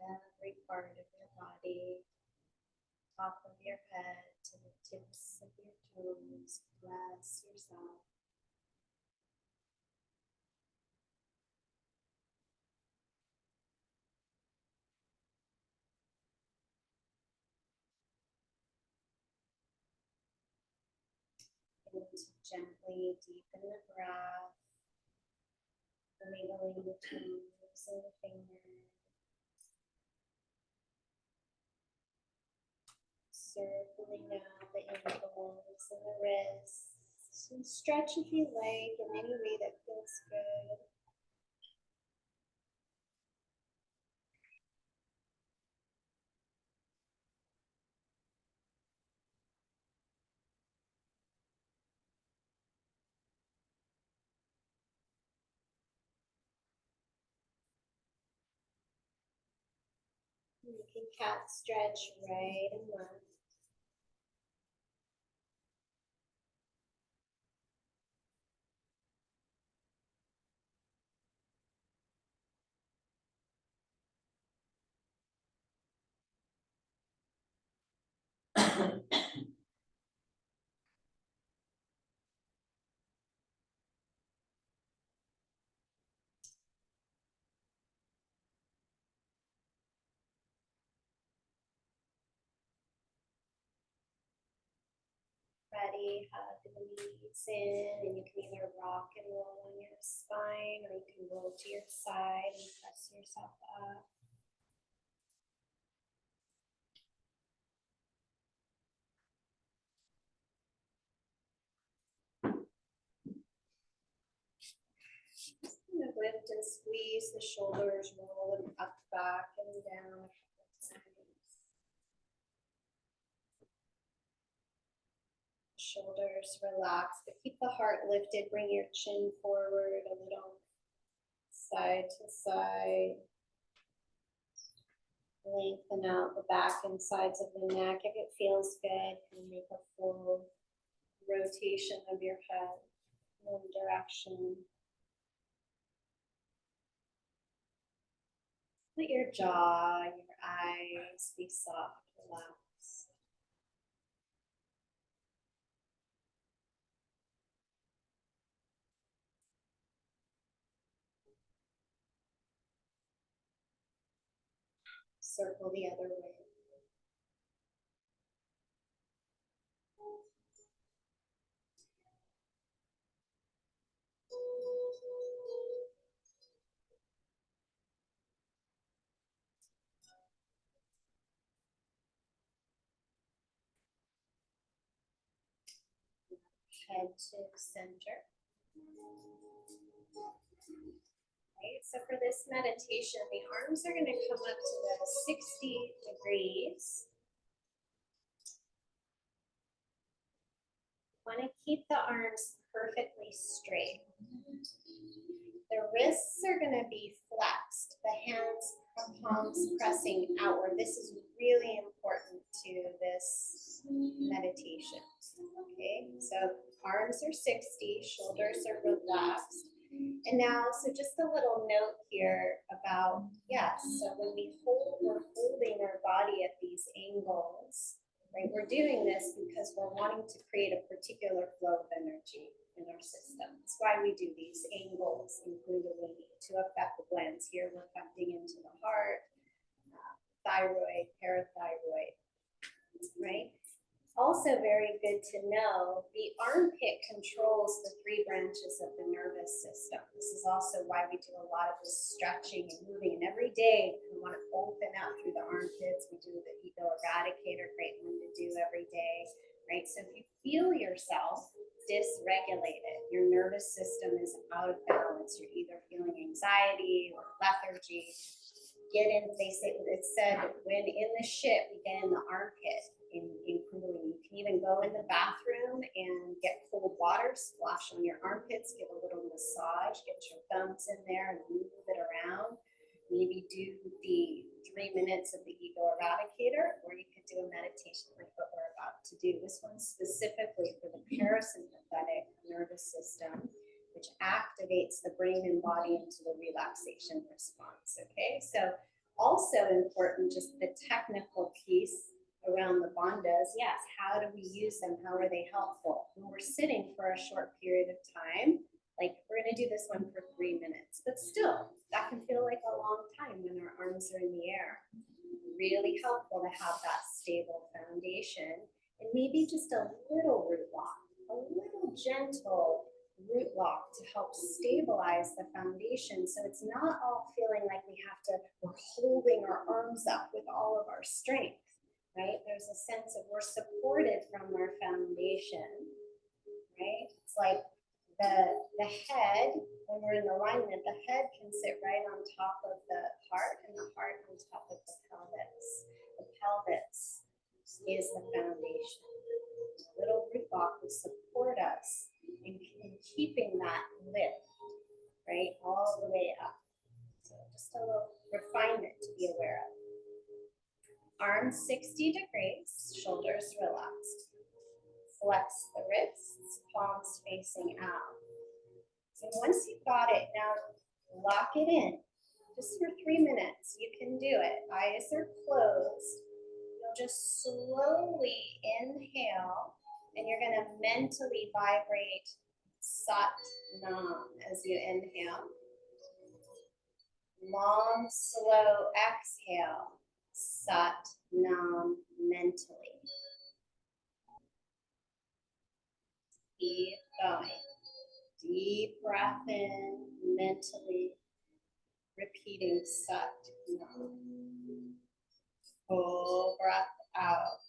every part of your body, top of your head to the tips of your toes. Bless yourself. And to gently deepen the breath, wiggling the toes and the fingers, circling out the ankles and the wrists. And stretch if you like in any way that feels good. You can cat stretch right and left. body, hug the knees in, and you can either rock and roll on your spine, or you can roll to your side and press yourself up. Kind of lift and squeeze the shoulders, roll them up, back, and down. Shoulders relax, but keep the heart lifted. Bring your chin forward a little, side to side. Lengthen out the back and sides of the neck. If it feels good, you can make a full rotation of your head in one direction. Let your jaw, your eyes be soft, relaxed. Circle the other way. Head to center. Right, so for this meditation, the arms are going to come up to the 60 degrees. Want to keep the arms perfectly straight. The wrists are going to be flexed, the hands, palms pressing outward. This is really important to this meditation. Okay, so arms are 60, shoulders are relaxed. And now, so just a little note here about, yes, so when we hold, we're holding our body at these angles, right? We're doing this because we're wanting to create a particular flow of energy in our system. That's why we do these angles in Kundalini, to affect the glands. Here we're affecting into the heart, thyroid, parathyroid, right? Also very good to know, the armpit controls the 3 branches of the nervous system. This is also why we do a lot of this stretching and moving. And every day we want to open out through the armpits. We do the ego eradicator, great one to do every day, right? So if you feel yourself dysregulated, your nervous system is out of balance, you're either feeling anxiety or lethargy, get in, they say, it said, when in the ship, we get in the armpit. In Kundalini, you can even go in the bathroom and get cold water, splash on your armpits, give a little massage, get your thumbs in there and move it around. Maybe do the 3 minutes of the ego eradicator, or you could do a meditation like what we're about to do. This one's specifically for the parasympathetic nervous system, which activates the brain and body into the relaxation response. Okay, so also important, just the technical piece around the bandhas. Yes, how do we use them? How are they helpful? When we're sitting for a short period of time, like we're going to do this one for 3 minutes, but still, that can feel like a long time when our arms are in the air. Really helpful to have that stable foundation, and maybe just a little root lock, a little gentle root lock to help stabilize the foundation, so it's not all feeling like we're holding our arms up with all of our strength. Right? There's a sense of we're supported from our foundation, right? It's like the head, when we're in alignment, the head can sit right on top of the heart, and the heart on top of the pelvis. The pelvis is the foundation. A little root block will support us in keeping that lift, right? All the way up. So just a little refinement to be aware of. Arms 60 degrees, shoulders relaxed. Flex the wrists, palms facing out. So once you've got it, now lock it in. Just for 3 minutes, you can do it. Eyes are closed. You'll just slowly inhale, and you're going to mentally vibrate Sat Nam as you inhale. Long, slow exhale. Sat Nam mentally. Keep going. Deep breath in, mentally repeating Sat Nam. Full breath out,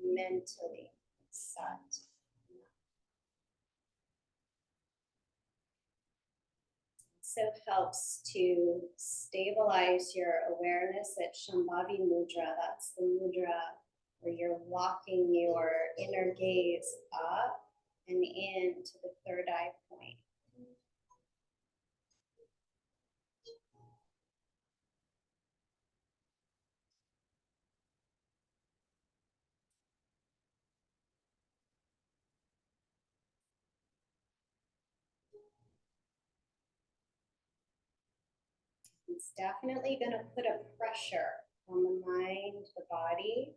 mentally Sat Nam. Also helps to stabilize your awareness at Shambhavi Mudra. That's the mudra where you're walking your inner gaze up and in to the third eye point. It's definitely going to put a pressure on the mind, the body.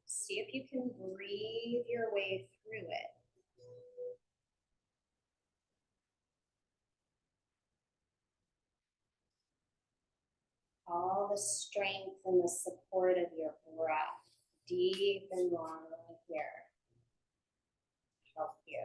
See if you can breathe your way through it. All the strength and the support of your breath, deep and long here, help you.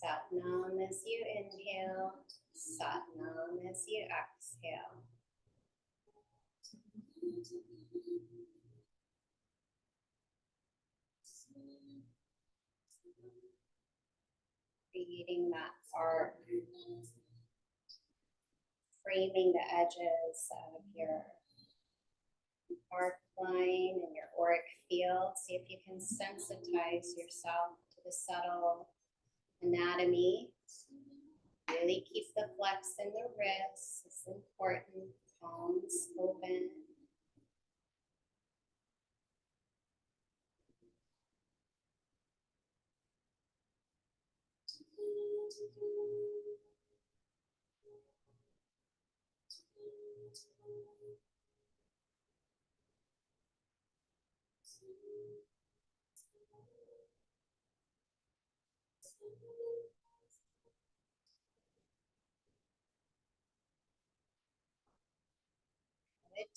Sat Nam as you inhale, Sat Nam as you exhale. Creating that arc, framing the edges of your arc line and your auric field. See if you can sensitize yourself to the subtle anatomy. Really keep the flex in the wrists. It's important. Palms open.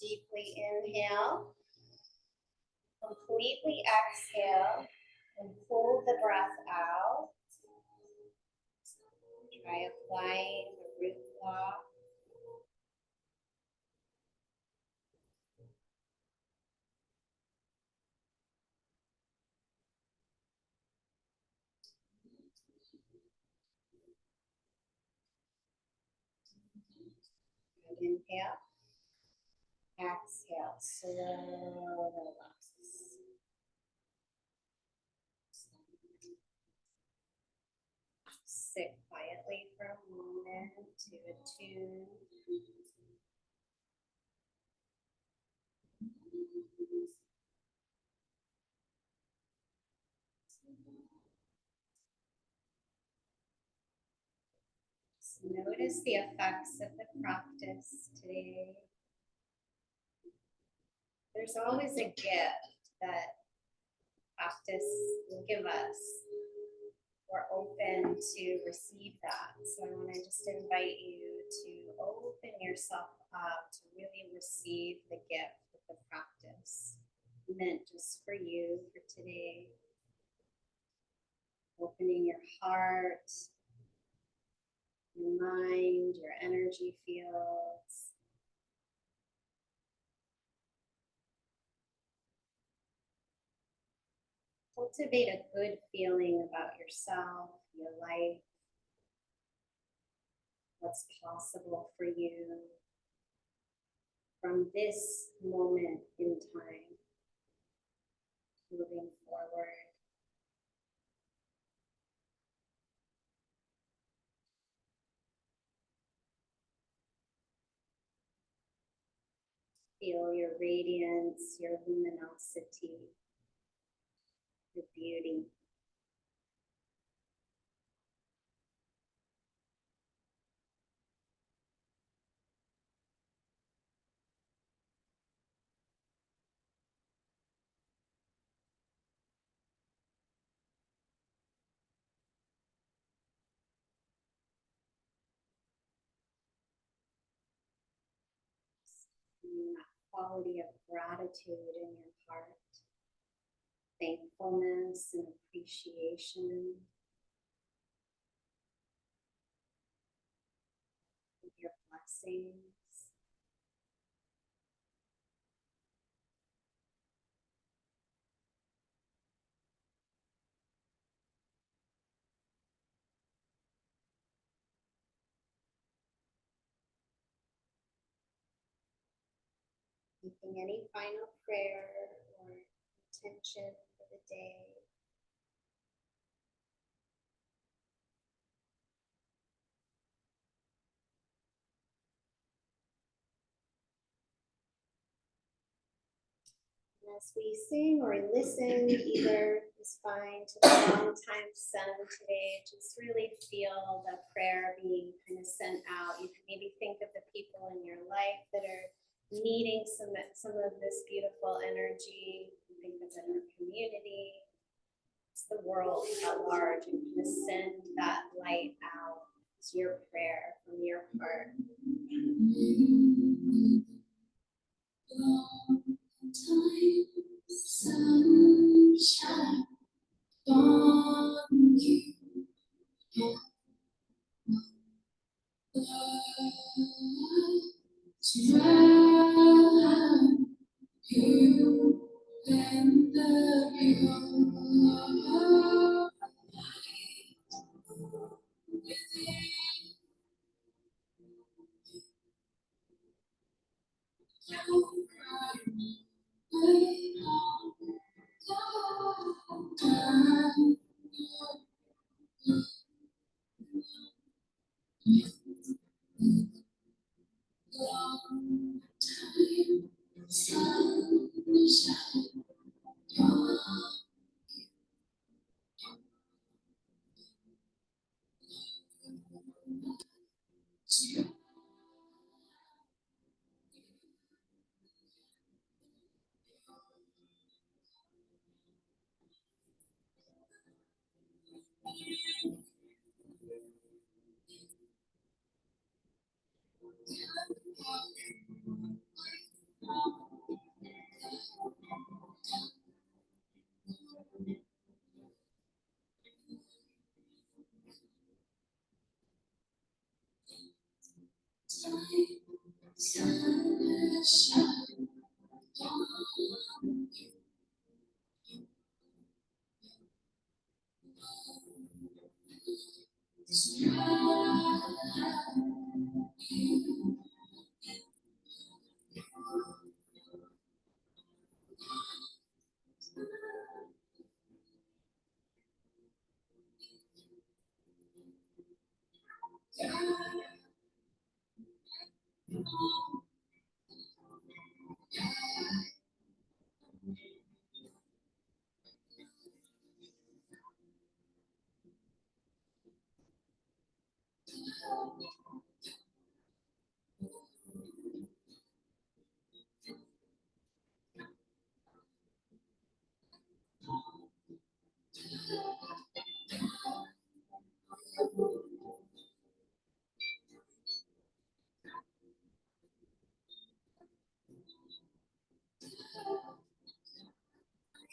Deeply inhale, completely exhale, and pull the breath out. Try applying the root block. Good inhale. Exhale, slow relax. Sit quietly for a moment to attune. Just notice the effects of the practice today. There's always a gift that practice will give us. We're open to receive that. So I want to just invite you to open yourself up to really receive the gift of the practice meant just for you for today. Opening your heart, your mind, your energy fields. Cultivate a good feeling about yourself, your life, what's possible for you from this moment in time, moving forward. Feel your radiance, your luminosity, your beauty. quality of gratitude in your heart, thankfulness and appreciation of your blessings. Making any final prayer or intention for the day. And as we sing or listen, either is fine, to the long time sun today, just really feel the prayer being kind of sent out. You can maybe think of the people in your life that are needing some of this beautiful energy. Think of it in our community, it's the world at large, and kind of send that light out. It's your prayer from your heart. Sunshine on you. Surround you and the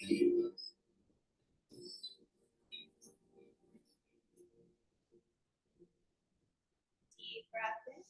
pure deep breath in.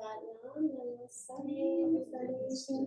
Satnam, namaste, everybody.